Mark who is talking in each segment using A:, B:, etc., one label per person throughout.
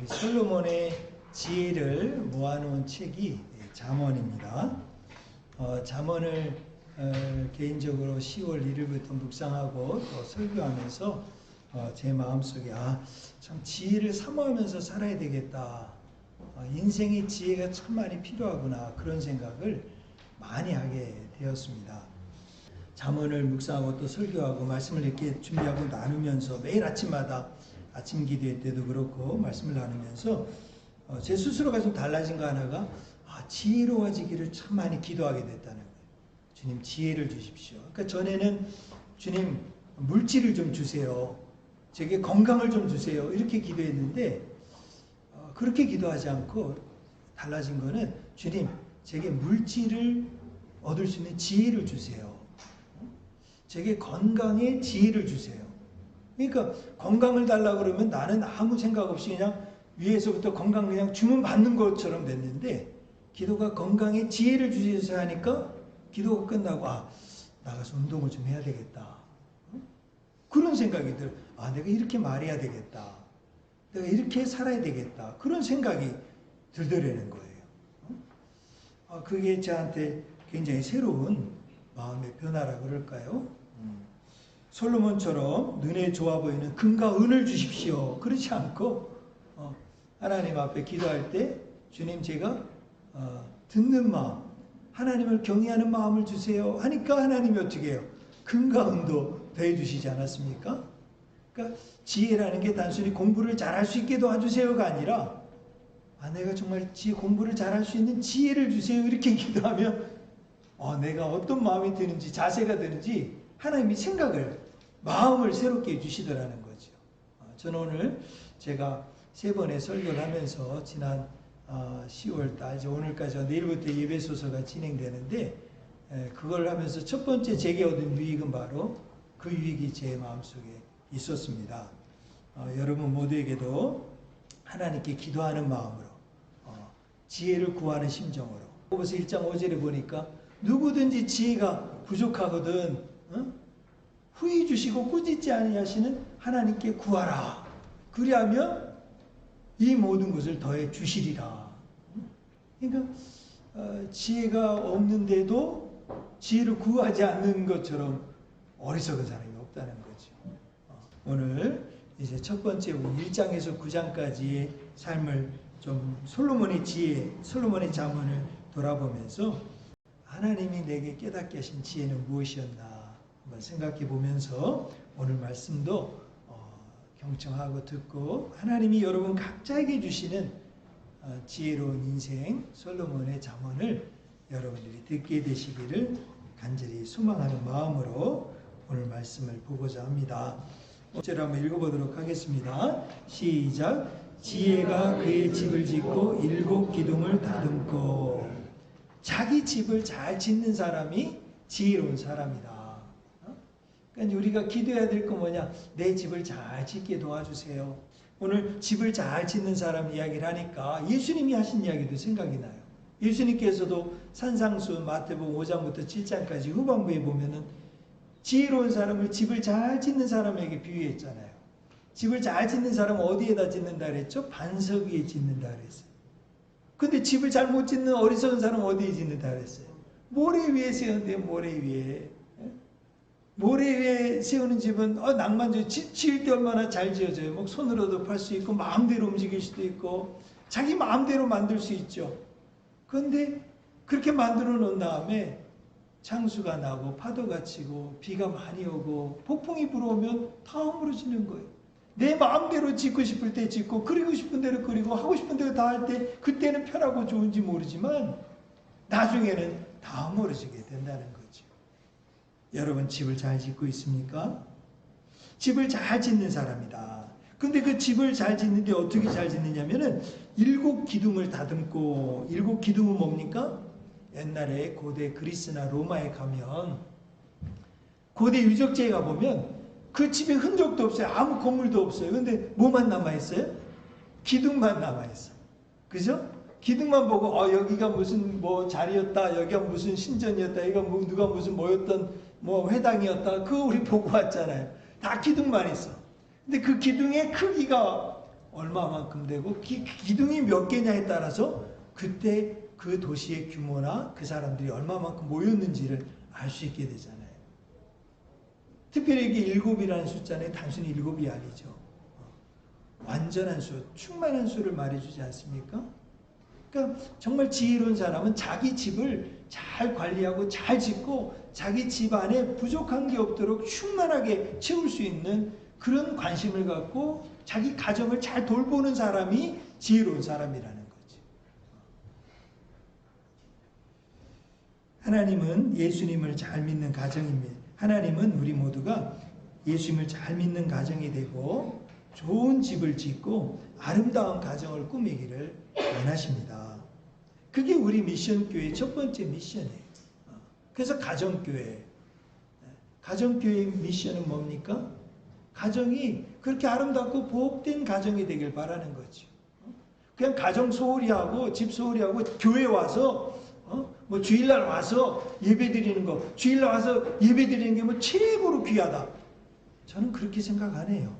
A: 솔로몬의 지혜를 모아놓은 책이 잠언입니다. 잠언을 개인적으로 10월 1일부터 묵상하고 또 설교하면서 제 마음속에 참 지혜를 사모하면서 살아야 되겠다. 인생의 지혜가 참 많이 필요하구나. 그런 생각을 많이 하게 되었습니다. 잠언을 묵상하고 또 설교하고 말씀을 이렇게 준비하고 나누면서 매일 아침마다 아침 기도회 때도 그렇고 말씀을 나누면서 제 스스로가 좀 달라진 거 하나가 지혜로워지기를 참 많이 기도하게 됐다는 거예요. 주님 지혜를 주십시오. 그러니까 전에는 주님 물질을 좀 주세요. 제게 건강을 좀 주세요. 이렇게 기도했는데 그렇게 기도하지 않고 달라진 거는 주님 제게 물질을 얻을 수 있는 지혜를 주세요. 제게 건강의 지혜를 주세요. 그러니까 건강을 달라고 그러면 나는 아무 생각 없이 그냥 위에서부터 건강 그냥 주문 받는 것처럼 됐는데 기도가 건강의 지혜를 주셔서 하니까 기도가 끝나고 나가서 운동을 좀 해야 되겠다. 그런 생각이 들어요. 내가 이렇게 말해야 되겠다. 내가 이렇게 살아야 되겠다. 그런 생각이 들더라는 거예요. 그게 저한테 굉장히 새로운 마음의 변화라 그럴까요? 솔로몬처럼 눈에 좋아 보이는 금과 은을 주십시오. 그렇지 않고 하나님 앞에 기도할 때 주님 제가 듣는 마음, 하나님을 경외하는 마음을 주세요 하니까 하나님이 어떻게 해요? 금과 은도 더해 주시지 않았습니까? 그러니까 지혜라는 게 단순히 공부를 잘할 수 있게 도와주세요가 아니라 내가 정말 공부를 잘할 수 있는 지혜를 주세요 이렇게 기도하면 내가 어떤 마음이 드는지 자세가 드는지 하나님이 마음을 새롭게 해주시더라는 거죠. 저는 오늘 제가 3번의 설교를 하면서 지난 10월달 이제 오늘까지 내일부터 예배소서가 진행되는데 그걸 하면서 첫 번째 제게 얻은 유익은 바로 그 유익이 제 마음속에 있었습니다. 여러분 모두에게도 하나님께 기도하는 마음으로 지혜를 구하는 심정으로 야고보서 1장 5절에 보니까 누구든지 지혜가 부족하거든 후히 주시고 꾸짖지 아니하시는 하나님께 구하라. 그리하면 이 모든 것을 더해 주시리라. 그러니까 지혜가 없는데도 지혜를 구하지 않는 것처럼 어리석은 사람이 없다는 거죠. 오늘 이제 첫 번째 1장에서 9장까지의 삶을 좀 솔로몬의 지혜, 솔로몬의 잠언을 돌아보면서 하나님이 내게 깨닫게 하신 지혜는 무엇이었나 한번 생각해 보면서 오늘 말씀도 경청하고 듣고 하나님이 여러분 각자에게 주시는 지혜로운 인생 솔로몬의 잠언을 여러분들이 듣게 되시기를 간절히 소망하는 마음으로 오늘 말씀을 보고자 합니다. 오늘 한번 읽어보도록 하겠습니다. 시작. 지혜가 그의 집을 짓고 7 기둥을 다듬고. 자기 집을 잘 짓는 사람이 지혜로운 사람이다. 그러니까 우리가 기도해야 될 거 뭐냐? 내 집을 잘 짓게 도와주세요. 오늘 집을 잘 짓는 사람 이야기를 하니까 예수님이 하신 이야기도 생각이 나요. 예수님께서도 산상수 마태복음 5장부터 7장까지 후반부에 보면은 지혜로운 사람을 집을 잘 짓는 사람에게 비유했잖아요. 집을 잘 짓는 사람은 어디에다 짓는다 그랬죠? 반석 위에 짓는다 그랬어요. 근데 집을 잘 못 짓는 어리석은 사람은 어디에 짓는다 그랬어요? 모래 위에 세우는데 모래 위에. 모래 위에 세우는 집은 낭만적이고 지을 때 얼마나 잘 지어져요. 뭐 손으로도 팔 수 있고 마음대로 움직일 수도 있고 자기 마음대로 만들 수 있죠. 그런데 그렇게 만들어 놓은 다음에 창수가 나고 파도가 치고 비가 많이 오고 폭풍이 불어오면 다 허물어지는 거예요. 내 마음대로 짓고 싶을 때 짓고 그리고 싶은 대로 그리고 하고 싶은 대로 다 할 때 그때는 편하고 좋은지 모르지만 나중에는 다 허물어지게 된다는 거죠. 여러분 집을 잘 짓고 있습니까? 집을 잘 짓는 사람이다. 근데 그 집을 잘 짓는데 어떻게 잘 짓느냐면은 7 기둥을 다듬고 7 기둥은 뭡니까? 옛날에 고대 그리스나 로마에 가면 고대 유적지에 가보면 그 집에 흔적도 없어요. 아무 건물도 없어요. 근데 뭐만 남아있어요? 기둥만 남아있어요. 그죠? 기둥만 보고 여기가 무슨 자리였다. 여기가 무슨 신전이었다. 여기가 누가 무슨 뭐였던 회당이었다. 그거 우리 보고 왔잖아요. 다 기둥만 있어. 근데 그 기둥의 크기가 얼마만큼 되고 기둥이 몇 개냐에 따라서 그때 그 도시의 규모나 그 사람들이 얼마만큼 모였는지를 알 수 있게 되잖아요. 특별히 이게 일곱이라는 숫자는 단순히 일곱이 아니죠. 완전한 수, 충만한 수를 말해주지 않습니까? 그러니까 정말 지혜로운 사람은 자기 집을 잘 관리하고 잘 짓고 자기 집 안에 부족한 게 없도록 충만하게 채울 수 있는 그런 관심을 갖고 자기 가정을 잘 돌보는 사람이 지혜로운 사람이라는 거지. 하나님은 예수님을 잘 믿는 가정입니다. 하나님은 우리 모두가 예수님을 잘 믿는 가정이 되고 좋은 집을 짓고 아름다운 가정을 꾸미기를 원하십니다. 그게 우리 미션교회의 첫 번째 미션이에요. 그래서 가정교회. 가정교회의 미션은 뭡니까? 가정이 그렇게 아름답고 복된 가정이 되길 바라는 거죠. 그냥 가정 소홀히하고 집 소홀히하고 교회 와서 뭐 주일날 와서 예배 드리는 거, 주일날 와서 예배 드리는 게 뭐 최고로 귀하다. 저는 그렇게 생각 안 해요.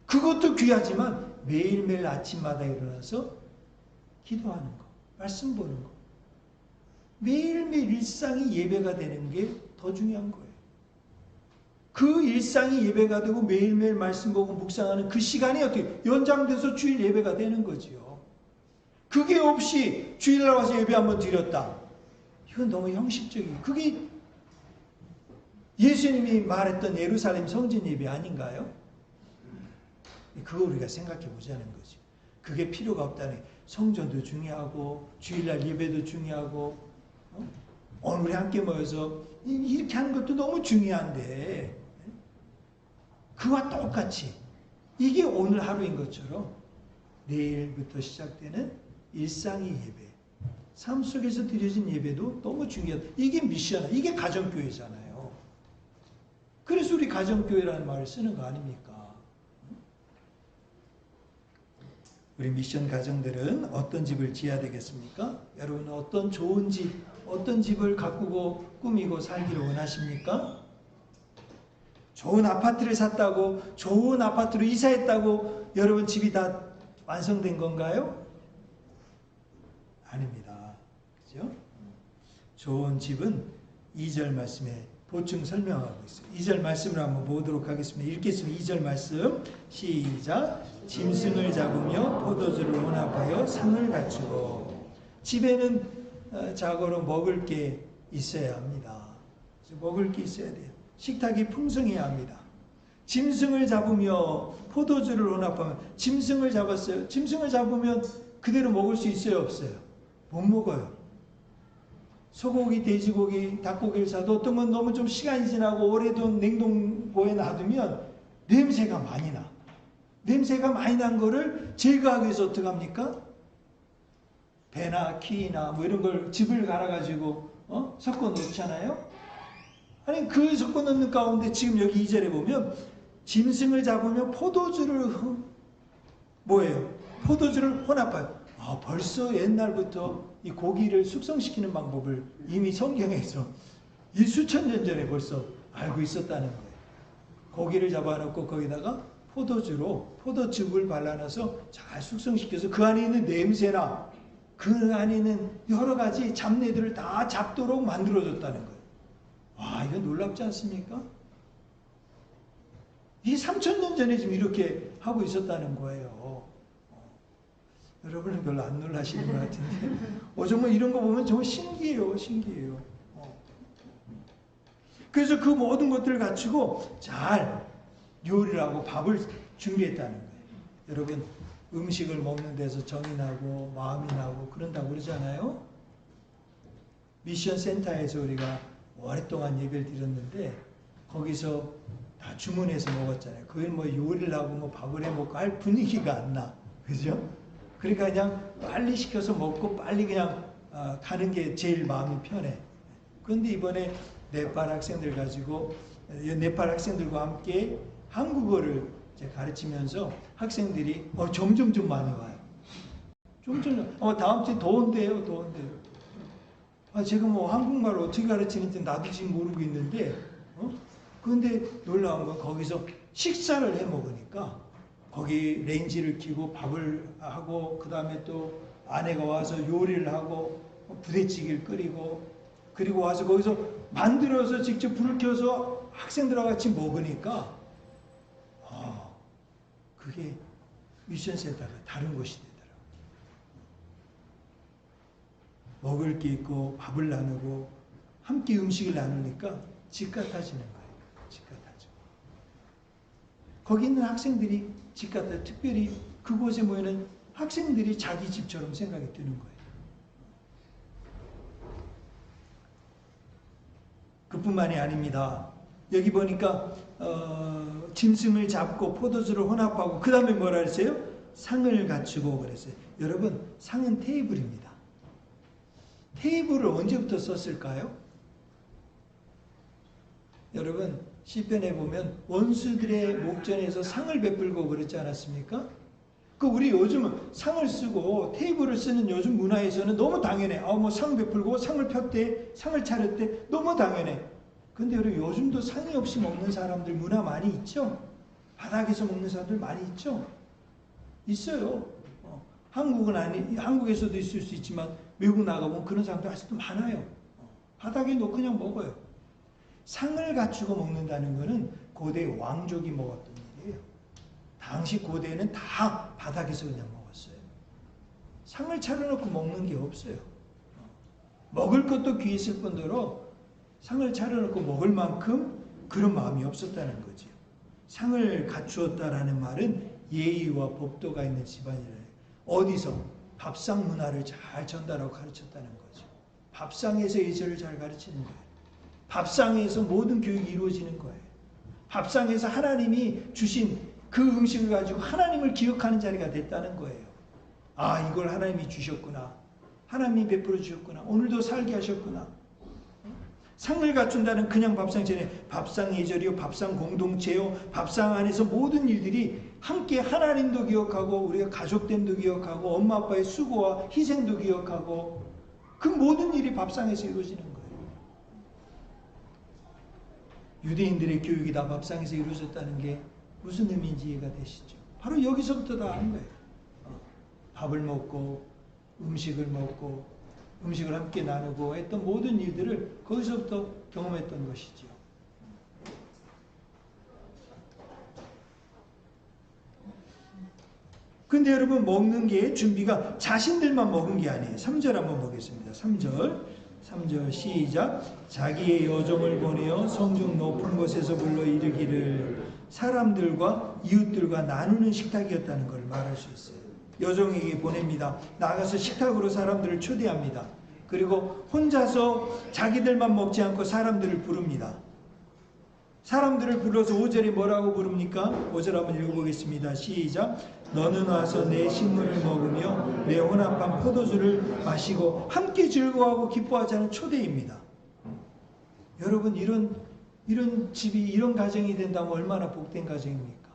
A: 그것도 귀하지만 매일매일 아침마다 일어나서 기도하는 거, 말씀 보는 거. 매일매일 일상이 예배가 되는 게 더 중요한 거예요. 그 일상이 예배가 되고 매일매일 말씀 보고 묵상하는 그 시간이 어떻게 연장돼서 주일 예배가 되는 거지요. 그게 없이 주일날 와서 예배 한번 드렸다. 이건 너무 형식적이에요. 그게 예수님이 말했던 예루살렘 성전 예배 아닌가요? 그거 우리가 생각해 보자는 거죠. 그게 필요가 없다는 성전도 중요하고 주일날 예배도 중요하고 오늘 우리 함께 모여서 이렇게 하는 것도 너무 중요한데 그와 똑같이 이게 오늘 하루인 것처럼 내일부터 시작되는 일상의 예배, 삶 속에서 드려진 예배도 너무 중요하다. 이게 미션, 이게 가정교회잖아요. 그래서 우리 가정교회라는 말을 쓰는 거 아닙니까? 우리 미션 가정들은 어떤 집을 지어야 되겠습니까? 여러분은 어떤 좋은 집, 어떤 집을 가꾸고 꾸미고 살기를 원하십니까? 좋은 아파트를 샀다고, 좋은 아파트로 이사했다고 여러분 집이 다 완성된 건가요? 아닙니다. 그죠? 좋은 집은 2절 말씀에 보충 설명하고 있어요. 2절 말씀을 한번 보도록 하겠습니다. 읽겠습니다. 2절 말씀 시작. 짐승을 잡으며 포도주를 혼합하여 상을 갖추고. 집에는 자고로 먹을 게 있어야 합니다. 먹을 게 있어야 돼요. 식탁이 풍성해야 합니다. 짐승을 잡으며 포도주를 혼합하면 짐승을 잡았어요. 짐승을 잡으면 그대로 먹을 수 있어요? 없어요? 못 먹어요. 소고기, 돼지고기, 닭고기를 사도 어떤 건 너무 좀 시간이 지나고 오래된 냉동고에 놔두면 냄새가 많이 나. 냄새가 많이 난 거를 제거하기 위해서 어떻게 합니까? 배나 키나 뭐 이런 걸 즙을 갈아가지고 섞어 놓잖아요. 아니 그 섞어 놓는 가운데 지금 여기 2절에 보면 짐승을 잡으면 포도주를 뭐예요? 포도주를 혼합해요. 벌써 옛날부터 이 고기를 숙성시키는 방법을 이미 성경에서 이 수천 년 전에 벌써 알고 있었다는 거예요. 고기를 잡아놓고 거기다가 포도즙을 발라놔서 잘 숙성시켜서 그 안에 있는 냄새나 그 안에 있는 여러 가지 잡내들을 다 잡도록 만들어줬다는 거예요. 와, 이거 놀랍지 않습니까? 이게 3,000년 전에 지금 이렇게 하고 있었다는 거예요. 여러분은 별로 안 놀라시는 것 같은데 정말 이런 거 보면 정말 신기해요. 신기해요. 그래서 그 모든 것들을 갖추고 잘 요리를 하고 밥을 준비했다는 거예요. 여러분 음식을 먹는 데서 정이 나고 마음이 나고 그런다고 그러잖아요. 미션 센터에서 우리가 오랫동안 예배를 드렸는데 거기서 다 주문해서 먹었잖아요. 그걸 뭐 요리를 하고 뭐 밥을 해 먹고 할 분위기가 안 나. 그죠? 그러니까 그냥 빨리 시켜서 먹고 빨리 그냥 가는 게 제일 마음이 편해. 그런데 이번에 네팔 학생들 가지고 네팔 학생들과 함께 한국어를 이제 가르치면서 학생들이 점점 좀 많이 와요. 점점 다음 주에 더 온대요. 더 온대요. 제가 뭐 한국말 어떻게 가르치는지 나도 지금 모르고 있는데 그런데 놀라운 건 거기서 식사를 해 먹으니까 거기 렌지를 켜고 밥을 하고 그 다음에 또 아내가 와서 요리를 하고 부대찌개를 끓이고 그리고 와서 거기서 만들어서 직접 불을 켜서 학생들하고 같이 먹으니까 그게 미션센터가 다른 곳이 되더라고요. 먹을 게 있고 밥을 나누고 함께 음식을 나누니까 집 같아지는 거예요. 집 같아져. 거기 있는 학생들이 집 같아. 특별히 그곳에 모이는 학생들이 자기 집처럼 생각이 드는 거예요. 그뿐만이 아닙니다. 여기 보니까 짐승을 잡고 포도주를 혼합하고 그 다음에 뭐라 그랬어요? 상을 갖추고 그랬어요. 여러분, 상은 테이블입니다. 테이블을 언제부터 썼을까요? 여러분, 시편에 보면 원수들의 목전에서 상을 베풀고 그랬지 않았습니까? 우리 요즘은 상을 쓰고 테이블을 쓰는 요즘 문화에서는 너무 당연해. 뭐 상 베풀고 상을 폈대, 상을 차렸대, 너무 당연해. 근데 여러분, 요즘도 상이 없이 먹는 사람들 문화 많이 있죠? 바닥에서 먹는 사람들 많이 있죠? 있어요. 한국에서도 있을 수 있지만 외국 나가보면 그런 사람들 아직도 많아요. 바닥에 놓고 그냥 먹어요. 상을 갖추고 먹는다는 것은 고대 왕족이 먹었던 일이에요. 당시 고대에는 다 바닥에서 그냥 먹었어요. 상을 차려놓고 먹는 게 없어요. 먹을 것도 귀했을 뿐더러 상을 차려놓고 먹을 만큼 그런 마음이 없었다는 거죠. 상을 갖추었다라는 말은 예의와 법도가 있는 집안이래요. 어디서? 밥상 문화를 잘 전달하고 가르쳤다는 거죠. 밥상에서 예절을 잘 가르치는 거예요. 밥상에서 모든 교육이 이루어지는 거예요. 밥상에서 하나님이 주신 그 음식을 가지고 하나님을 기억하는 자리가 됐다는 거예요. 이걸 하나님이 주셨구나. 하나님이 베풀어 주셨구나. 오늘도 살게 하셨구나. 상을 갖춘다는 그냥 밥상전에 밥상 예절이요, 밥상 공동체요, 밥상 안에서 모든 일들이 함께 하나님도 기억하고 우리가 가족됨도 기억하고 엄마 아빠의 수고와 희생도 기억하고 그 모든 일이 밥상에서 이루어지는 거예요. 유대인들의 교육이 다 밥상에서 이루어졌다는 게 무슨 의미인지 이해가 되시죠? 바로 여기서부터 다 하는 거예요. 밥을 먹고 음식을 함께 나누고 했던 모든 일들을 거기서부터 경험했던 것이죠. 근데 여러분, 먹는 게 준비가 자신들만 먹은 게 아니에요. 3절 한번 보겠습니다. 3절 시작. 자기의 여종을 보내어 성중 높은 곳에서 불러 이르기를. 사람들과 이웃들과 나누는 식탁이었다는 걸 말할 수 있어요. 여종에게 보냅니다. 나가서 식탁으로 사람들을 초대합니다. 그리고 혼자서 자기들만 먹지 않고 사람들을 부릅니다. 사람들을 불러서 5절에 뭐라고 부릅니까? 5절 한번 읽어보겠습니다. 시작. 너는 와서 내 식물을 먹으며 내 혼합한 포도주를 마시고 함께 즐거워하고 기뻐하자는 초대입니다. 여러분, 이런 집이, 이런 가정이 된다면 얼마나 복된 가정입니까?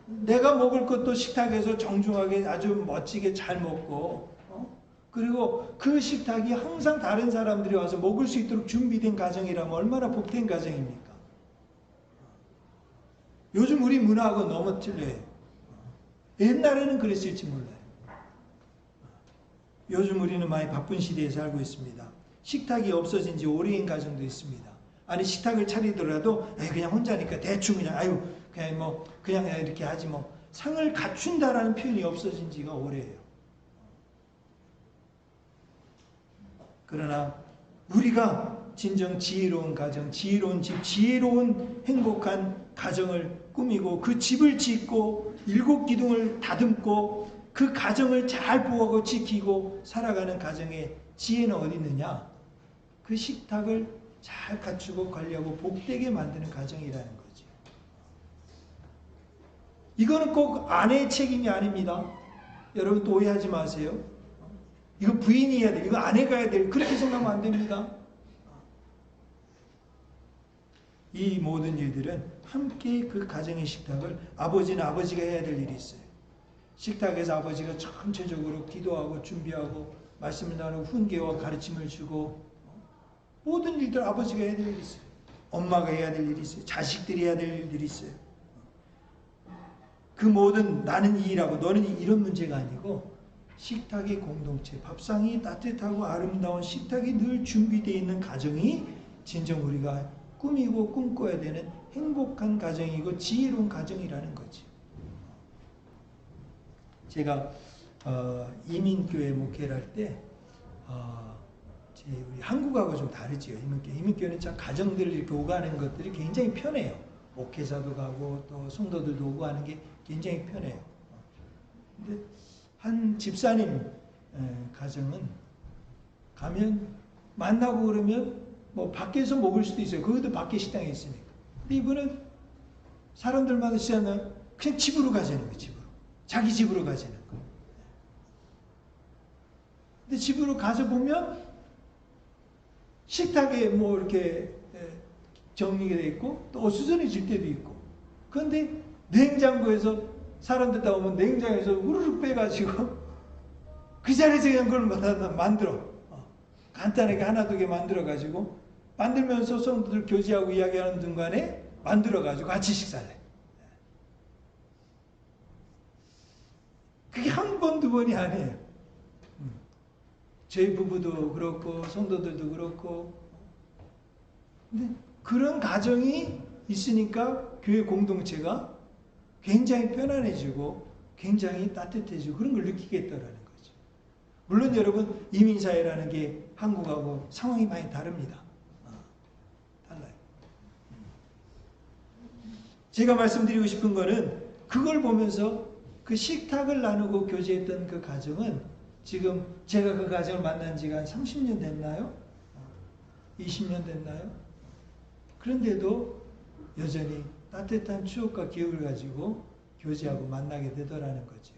A: 내가 먹을 것도 식탁에서 정중하게 아주 멋지게 잘 먹고, 그리고 그 식탁이 항상 다른 사람들이 와서 먹을 수 있도록 준비된 가정이라면 얼마나 복된 가정입니까? 요즘 우리 문화하고 너무 틀려요. 옛날에는 그랬을지 몰라요. 요즘 우리는 많이 바쁜 시대에 살고 있습니다. 식탁이 없어진 지 오래인 가정도 있습니다. 아니, 식탁을 차리더라도 그냥 혼자니까 대충 그냥 이렇게 하지 뭐. 상을 갖춘다라는 표현이 없어진 지가 오래예요. 그러나 우리가 진정 지혜로운 가정, 지혜로운 집, 지혜로운 행복한 가정을 꾸미고 그 집을 짓고 7 기둥을 다듬고 그 가정을 잘 보호하고 지키고 살아가는 가정의 지혜는 어디 있느냐? 그 식탁을 잘 갖추고 관리하고 복되게 만드는 가정이라는 거죠. 이거는 꼭 아내의 책임이 아닙니다. 여러분, 또 오해하지 마세요. 이거 부인이 해야 돼. 이거 아내가 해야 돼. 그렇게 생각하면 안 됩니다. 이 모든 일들은 함께 그 가정의 식탁을 아버지는 아버지가 해야 될 일이 있어요. 식탁에서 아버지가 전체적으로 기도하고 준비하고 말씀을 나누고 훈계와 가르침을 주고 모든 일들 아버지가 해야 될 일이 있어요. 엄마가 해야 될 일이 있어요. 자식들이 해야 될 일들이 있어요. 그 모든 나는 이 일하고 너는 이런 문제가 아니고 식탁의 공동체, 밥상이 따뜻하고 아름다운 식탁이 늘 준비되어 있는 가정이 진정 우리가 꾸미고 꿈꿔야 되는 행복한 가정이고 지혜로운 가정이라는 거지. 제가 이민교회 목회를 할 때 우리 한국하고 좀 다르지요. 이민교회는 참 가정들 이렇게 오가는 것들이 굉장히 편해요. 목회자도 가고 또 성도들도 오고 하는 게 굉장히 편해요. 근데 한 집사님 가정은 가면 만나고 그러면 뭐 밖에서 먹을 수도 있어요. 거기도 밖에 식당에 있으니까. 근데 이분은 사람들마다 시잖아요. 그냥 집으로 가자는 거예요. 집으로. 자기 집으로 가자는 거예요. 근데 집으로 가서 보면 식탁에 뭐 이렇게 정리가 되어 있고 또 수선해질 때도 있고. 그런데 냉장고에서 사람들 다 오면 냉장고에서 우르르 빼가지고 그 자리에서 그냥 그걸 만들어. 간단하게 하나 두 개 만들어가지고 만들면서 성도들 교제하고 이야기하는 중간에 만들어가지고 같이 식사를 해. 그게 한 번, 두 번이 아니에요. 저희 부부도 그렇고 성도들도 그렇고. 근데 그런 가정이 있으니까 교회 공동체가 굉장히 편안해지고 굉장히 따뜻해지고 그런 걸 느끼겠다라는 거죠. 물론 여러분 이민사회라는 게 한국하고 상황이 많이 다릅니다. 달라요. 제가 말씀드리고 싶은 거는 그걸 보면서 그 식탁을 나누고 교제했던 그 가정은 지금 제가 그 가정을 만난 지가 한 30년 됐나요? 20년 됐나요? 그런데도 여전히 따뜻한 추억과 기억을 가지고 교제하고 만나게 되더라는 거죠.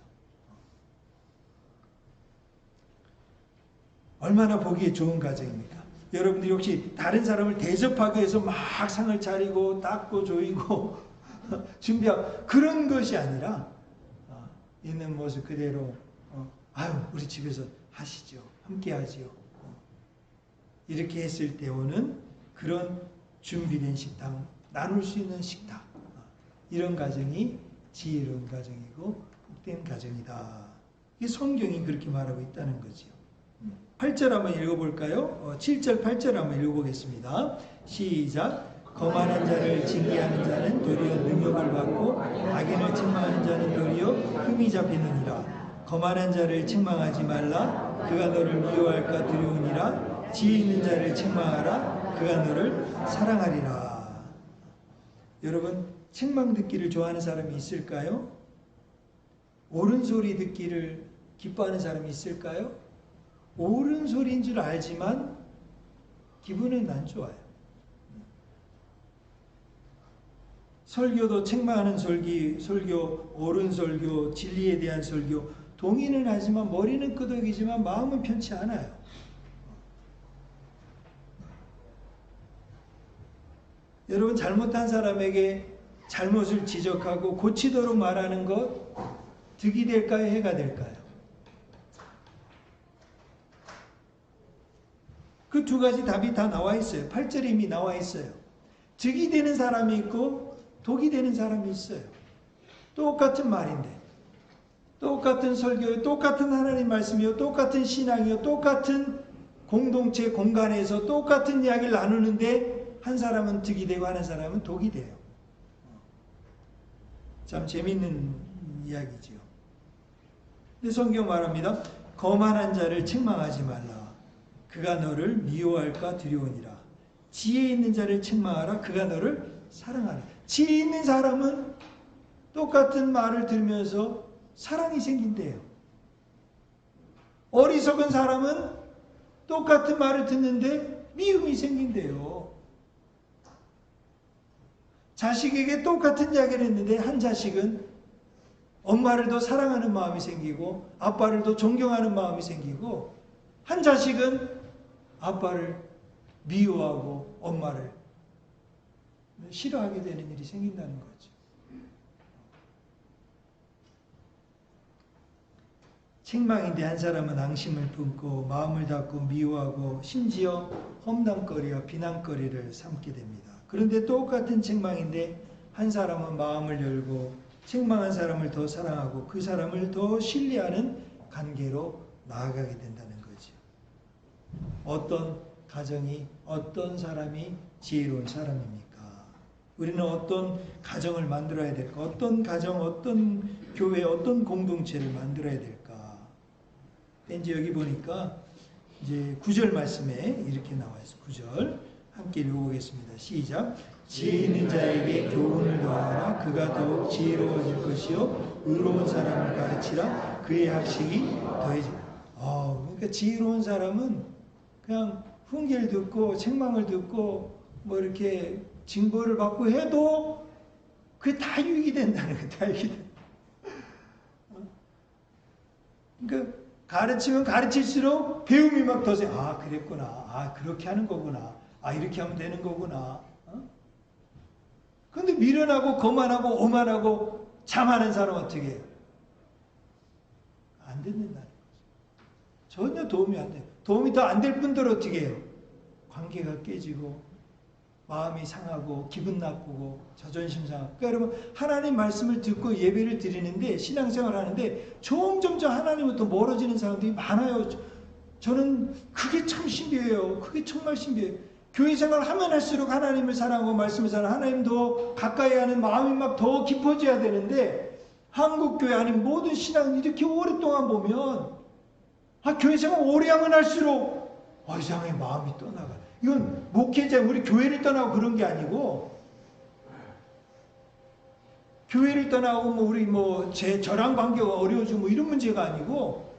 A: 얼마나 보기에 좋은 가정입니까? 여러분들이 혹시 다른 사람을 대접하기 위해서 막 상을 차리고 닦고 조이고 준비하고 그런 것이 아니라 있는 모습 그대로 아유 우리 집에서 하시죠. 함께 하지요. 이렇게 했을 때 오는 그런 준비된 식당, 나눌 수 있는 식탁, 이런 가정이 지혜로운 가정이고 복된 가정이다. 이 성경이 그렇게 말하고 있다는 거지요. 8절 한번 읽어볼까요? 7절 8절 한번 읽어보겠습니다. 시작. 거만한 자를 징계하는 자는 도리어 능욕을 받고 악인을 책망하는 자는 도리어 흠이 잡히느니라. 거만한 자를 책망하지 말라. 그가 너를 미워할까 두려우니라. 지혜 있는 자를 책망하라. 그가 너를 사랑하리라. 여러분 책망 듣기를 좋아하는 사람이 있을까요? 옳은 소리 듣기를 기뻐하는 사람이 있을까요? 옳은 소리인 줄 알지만 기분은 안 좋아요. 설교도 책망하는 설교, 옳은 설교, 진리에 대한 설교, 동의는 하지만 머리는 끄덕이지만 마음은 편치 않아요. 여러분 잘못한 사람에게 잘못을 지적하고 고치도록 말하는 것 득이 될까요? 해가 될까요? 그 두 가지 답이 다 나와 있어요. 8절에 이미 나와 있어요. 득이 되는 사람이 있고 독이 되는 사람이 있어요. 똑같은 말인데 똑같은 설교요, 똑같은 하나님 말씀이요, 똑같은 신앙이요, 똑같은 공동체 공간에서 똑같은 이야기를 나누는데 한 사람은 득이 되고 하는 사람은 독이 돼요. 참 재미있는 이야기지요. 근데 성경 말합니다. 거만한 자를 책망하지 말라. 그가 너를 미워할까 두려우니라. 지혜 있는 자를 책망하라. 그가 너를 사랑하라. 지혜 있는 사람은 똑같은 말을 들으면서 사랑이 생긴대요. 어리석은 사람은 똑같은 말을 듣는데 미움이 생긴대요. 자식에게 똑같은 이야기를 했는데 한 자식은 엄마를 더 사랑하는 마음이 생기고 아빠를 더 존경하는 마음이 생기고 한 자식은 아빠를 미워하고 엄마를 싫어하게 되는 일이 생긴다는 거죠. 책망인데 한 사람은 앙심을 품고 마음을 닫고 미워하고 심지어 험담거리와 비난거리를 삼게 됩니다. 그런데 똑같은 책망인데 한 사람은 마음을 열고 책망한 사람을 더 사랑하고 그 사람을 더 신뢰하는 관계로 나아가게 된다는 거죠. 어떤 가정이, 어떤 사람이 지혜로운 사람입니까? 우리는 어떤 가정을 만들어야 될까? 어떤 가정, 어떤 교회, 어떤 공동체를 만들어야 될까? 이제 여기 보니까 이제 9절 말씀에 이렇게 나와 있어요. 9절 함께 읽어보겠습니다. 시작. 지혜 있는 자에게 교훈을 더하라. 그가 더욱 지혜로워질 것이요 의로운 사람을 가르치라. 그의 학식이 더해지라. 그러니까 지혜로운 사람은 그냥 훈계를 듣고 책망을 듣고 뭐 이렇게 징벌을 받고 해도 그게 다 유익이 된다는 거예요. 다 유익이 된다. 그러니까 가르치면 가르칠수록 배움이 막 더 세. 그랬구나. 그렇게 하는 거구나. 이렇게 하면 되는 거구나. 근데 미련하고 거만하고 오만하고 잠하는 사람은 어떻게 해요? 안 된다는 거죠. 전혀 도움이 안 돼요. 도움이 더 안 될 뿐더러 어떻게 해요? 관계가 깨지고 마음이 상하고 기분 나쁘고 자존심 상하고. 그러니까 여러분 하나님 말씀을 듣고 예배를 드리는데 신앙생활을 하는데 점점점 하나님부터 멀어지는 사람들이 많아요. 저는 그게 참 신기해요. 그게 정말 신기해요. 교회 생활 하면 할수록 하나님을 사랑하고 말씀을 사랑하고 하나님 더 가까이 하는 마음이 막 더 깊어져야 되는데 한국교회 아닌 모든 신앙 이렇게 오랫동안 보면 교회 생활 오래 하면 할수록 이상하게 마음이 떠나가. 이건 목회자 우리 교회를 떠나고 그런 게 아니고 교회를 떠나고 우리 저랑 관계가 어려워지고 이런 문제가 아니고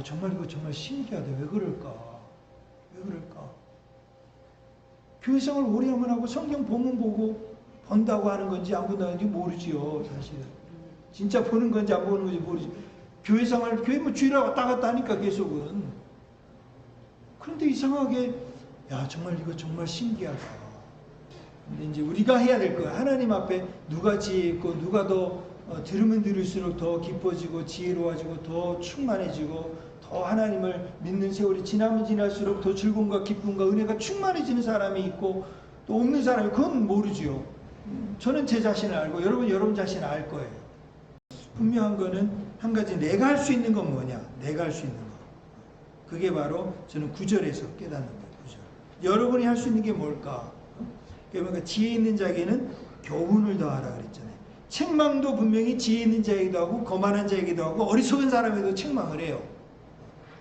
A: 정말 이거 정말 신기하다. 왜 그럴까? 왜 그럴까? 교회 생활 오래 하면 하고 성경 본문 보고 본다고 하는 건지 안 본다는 건지 모르지요. 사실 진짜 보는 건지 안 보는 건지 모르지. 교회 생활 교회 주일에 왔다 갔다 하니까 계속은. 그런데 이상하게 정말 이거 정말 신기하다. 근데 이제 우리가 해야 될 거야. 하나님 앞에 누가 지혜 있고 누가 더 들으면 들을수록 더 깊어지고 지혜로워지고 더 충만해지고 더 하나님을 믿는 세월이 지나면 지날수록 더 즐거움과 기쁨과 은혜가 충만해지는 사람이 있고 또 없는 사람이 그건 모르지요. 저는 제 자신을 알고 여러분 자신을 알 거예요. 분명한 거는 한 가지 내가 할 수 있는 건 뭐냐? 내가 할 수 있는 거. 그게 바로 저는 9절에서 깨닫는 거예요. 9절. 여러분이 할 수 있는 게 뭘까? 그러니까 지혜 있는 자에게는 교훈을 더하라 그랬잖아요. 책망도 분명히 지혜 있는 자에게도 하고 거만한 자에게도 하고 어리석은 사람에게도 책망을 해요.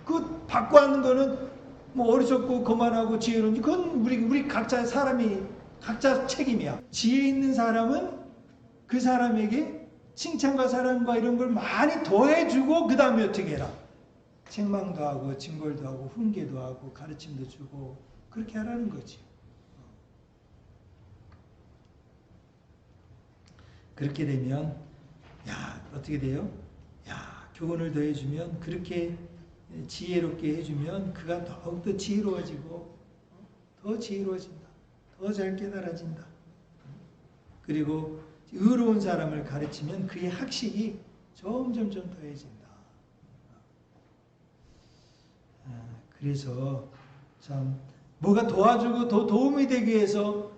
A: 그 받고 하는 거는 어리석고 거만하고 지혜로운지 그건 우리 각자 사람이 각자 책임이야. 지혜 있는 사람은 그 사람에게 칭찬과 사랑과 이런 걸 많이 더해주고 그 다음에 어떻게 해라? 책망도 하고 징벌도 하고 훈계도 하고 가르침도 주고 그렇게 하라는 거지. 그렇게 되면 어떻게 돼요? 교훈을 더해주면 그렇게 지혜롭게 해주면 그가 더욱더 지혜로워지고 더 지혜로워진다. 더 잘 깨달아진다. 그리고 의로운 사람을 가르치면 그의 학식이 점점점 더해진다. 그래서 참 뭐가 도와주고 더 도움이 되기 위해서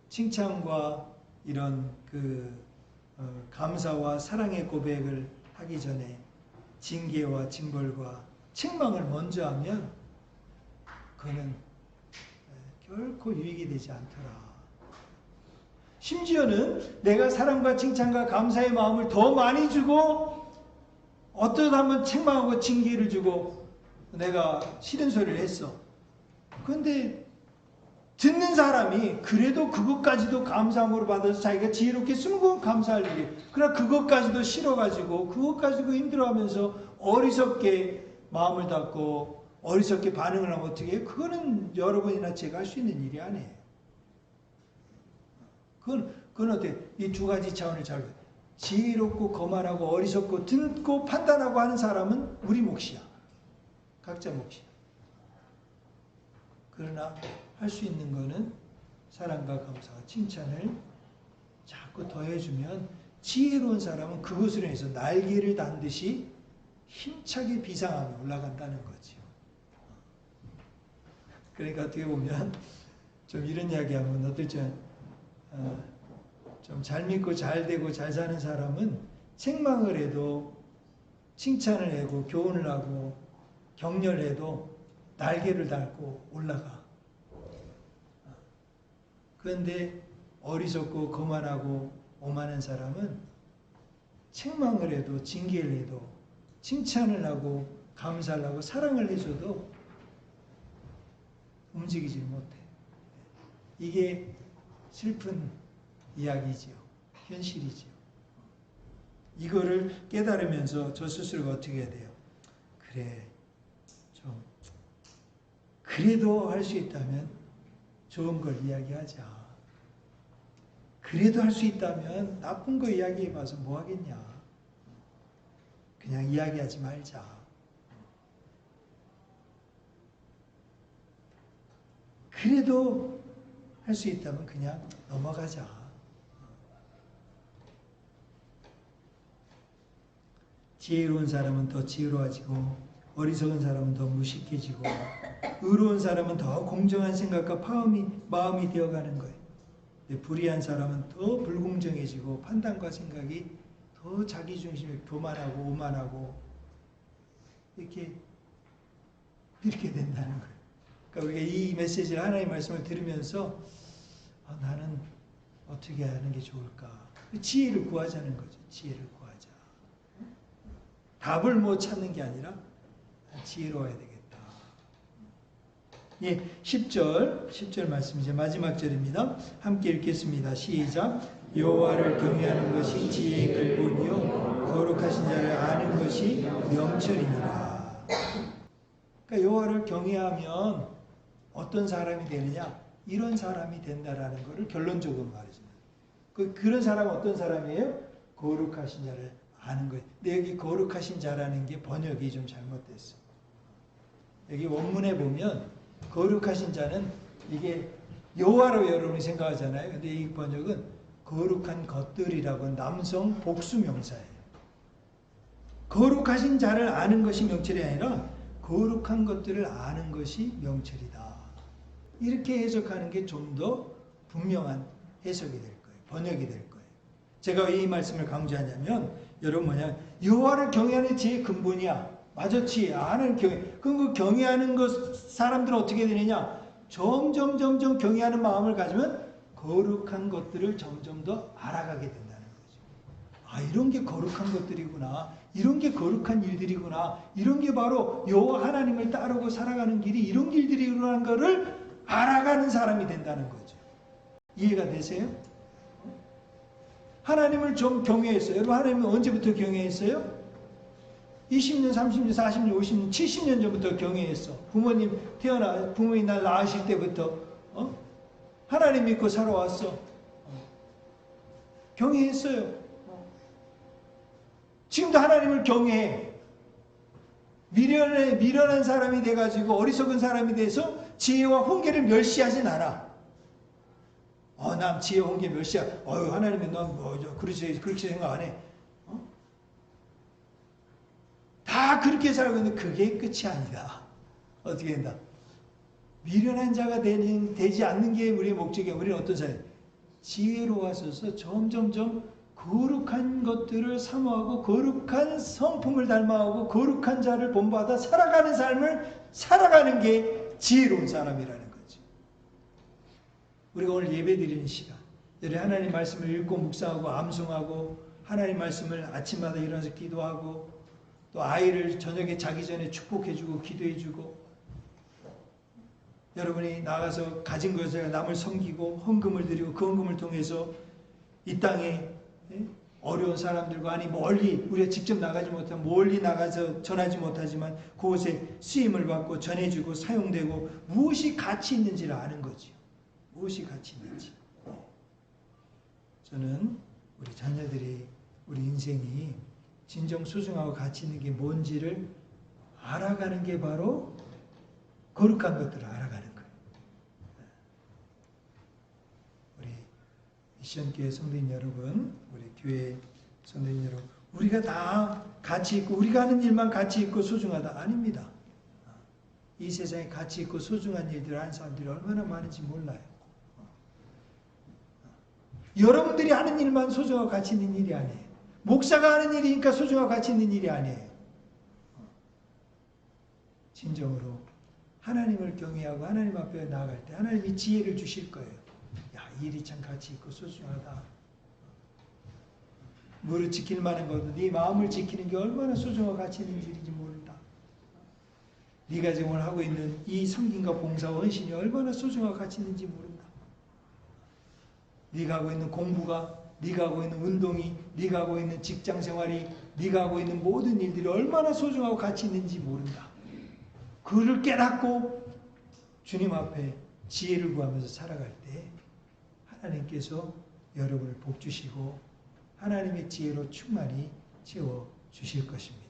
A: 칭찬과 이런 감사와 사랑의 고백을 하기 전에 징계와 징벌과 책망을 먼저 하면 그거는 결코 유익이 되지 않더라. 심지어는 내가 사랑과 칭찬과 감사의 마음을 더 많이 주고 어떤 한번 책망하고 징계를 주고 내가 싫은 소리를 했어. 그런데 듣는 사람이 그래도 그것까지도 감사함으로 받아서 자기가 지혜롭게 쓰면 그건 감사할 일이에요. 그러나 그것까지도 싫어가지고 그것까지도 힘들어하면서 어리석게 마음을 닫고 어리석게 반응을 하면 어떻게 해요? 그거는 여러분이나 제가 할 수 있는 일이 아니에요. 그건 어때요? 이 두 가지 차원을 잘 지혜롭고 거만하고 어리석고 듣고 판단하고 하는 사람은 우리 몫이야. 각자 몫이야. 그러나 할 수 있는 거는 사랑과 감사와 칭찬을 자꾸 더해주면 지혜로운 사람은 그것으로 인해서 날개를 단 듯이 힘차게 비상하며 올라간다는 거죠. 그러니까 어떻게 보면 좀 이런 이야기하면 어떨지 좀 잘 믿고 잘 되고 잘 사는 사람은 책망을 해도 칭찬을 하고 교훈을 하고 격려를 해도 날개를 달고 올라가. 그런데 어리석고 거만하고 오만한 사람은 책망을 해도 징계를 해도 칭찬을 하고 감사를 하고 사랑을 해줘도 움직이지 못해. 이게 슬픈 이야기지요. 현실이지요. 이거를 깨달으면서 저 스스로가 어떻게 해야 돼요? 그래, 좀 그래도 할 수 있다면 좋은 걸 이야기하자. 그래도 할 수 있다면 나쁜 거 이야기해봐서 뭐 하겠냐. 그냥 이야기하지 말자. 그래도 할 수 있다면 그냥 넘어가자. 지혜로운 사람은 더 지혜로워지고 어리석은 사람은 더 무식해지고 의로운 사람은 더 공정한 생각과 마음이 되어가는 거예요. 불의한 사람은 더 불공정해지고 판단과 생각이 더 자기중심에 교만하고 오만하고 이렇게 된다는 거예요. 그러니까 우리가 이 메시지를 하나님의 말씀을 들으면서 나는 어떻게 하는 게 좋을까? 지혜를 구하자는 거죠. 지혜를 구하자. 답을 못 찾는 게 아니라 지혜로워야 되겠다. 예, 10절 말씀 이제 마지막 절입니다. 함께 읽겠습니다. 시작. 여호와를 경외하는 것이 지혜의 근본이요 거룩하신 자를 아는 것이 명철이니라. 그러니까 여호와를 경외하면 어떤 사람이 되느냐? 이런 사람이 된다라는 것을 결론적으로 말해줍니다. 그런 사람은 어떤 사람이에요? 거룩하신 자를 아는 거예요. 근데 여기 거룩하신 자라는 게 번역이 좀 잘못됐어. 여기 원문에 보면 거룩하신 자는 이게 여호와로 여러분이 생각하잖아요. 근데 이 번역은 거룩한 것들이라고 남성 복수 명사예요. 거룩하신 자를 아는 것이 명철이 아니라 거룩한 것들을 아는 것이 명철이다. 이렇게 해석하는 게 좀 더 분명한 해석이 될 거예요. 번역이 될 거예요. 제가 왜 이 말씀을 강조하냐면 여러분 여호와를 경외하는 지혜의 근본이야. 맞아, 지혜. 아는 경외. 그 경외하는 것 사람들은 어떻게 되느냐? 점점 경외하는 마음을 가지면 거룩한 것들을 점점 더 알아가게 된다는 거죠. 이런 게 거룩한 것들이구나. 이런 게 거룩한 일들이구나. 이런 게 바로 여호와 하나님을 따르고 살아가는 길이 이런 길들이라는 것을 알아가는 사람이 된다는 거죠. 이해가 되세요? 하나님을 좀 경외했어요. 여러분 하나님을 언제부터 경외했어요? 20년, 30년, 40년, 50년, 70년 전부터 경외했어. 부모님 날 낳으실 때부터 하나님 믿고 살아왔어. 경외했어요. 지금도 하나님을 경외해. 미련한 사람이 돼가지고 어리석은 사람이 돼서 지혜와 훈계를 멸시하진 않아. 난 지혜 훈계 멸시야. 하나님이 넌 그렇게 생각 안 해. 다 그렇게 살고 있는데 그게 끝이 아니다. 어떻게 된다? 미련한 자가 되지 않는 게 우리의 목적이야. 우리는 어떤 사람이에요? 지혜로워져서 점점점 거룩한 것들을 사모하고 거룩한 성품을 닮아가고 거룩한 자를 본받아 살아가는 삶을 살아가는 게 지혜로운 사람이라는 거죠. 우리가 오늘 예배드리는 시간, 하나님 말씀을 읽고 묵상하고 암송하고 하나님 말씀을 아침마다 일어나서 기도하고 또 아이를 저녁에 자기 전에 축복해주고 기도해주고 여러분이 나가서 가진 것을 남을 섬기고 헌금을 드리고 그 헌금을 통해서 이 땅에 어려운 사람들과 멀리 우리가 직접 나가지 못하면 멀리 나가서 전하지 못하지만 그곳에 쓰임을 받고 전해주고 사용되고 무엇이 가치 있는지를 아는 거지요. 무엇이 가치 있는지. 저는 우리 자녀들이 우리 인생이 진정 소중하고 가치 있는 게 뭔지를 알아가는 게 바로 거룩한 것들을 알아가는 거예요. 우리 미션교회 성도님 여러분, 우리 교회 성도님 여러분, 우리가 다 가치 있고 우리가 하는 일만 가치 있고 소중하다? 아닙니다. 이 세상에 가치 있고 소중한 일들을 하는 사람들이 얼마나 많은지 몰라요. 여러분들이 하는 일만 소중하고 가치 있는 일이 아니에요. 목사가 하는 일이니까 소중하고 가치 있는 일이 아니에요. 진정으로 하나님을 경외하고 하나님 앞에 나아갈 때 하나님이 지혜를 주실 거예요. 야, 이 일이 참 가치 있고 소중하다. 무릇 지킬 만한 것도 네 마음을 지키는 게 얼마나 소중하고 가치 있는 일인지 모른다. 네가 지금 오늘 하고 있는 이 섬김과 봉사와 헌신이 얼마나 소중하고 가치 있는지 모른다. 네가 하고 있는 공부가, 네가 하고 있는 운동이, 네가 하고 있는 직장생활이, 네가 하고 있는 모든 일들이 얼마나 소중하고 가치 있는지 모른다. 그를 깨닫고 주님 앞에 지혜를 구하면서 살아갈 때 하나님께서 여러분을 복주시고 하나님의 지혜로 충만히 채워주실 것입니다.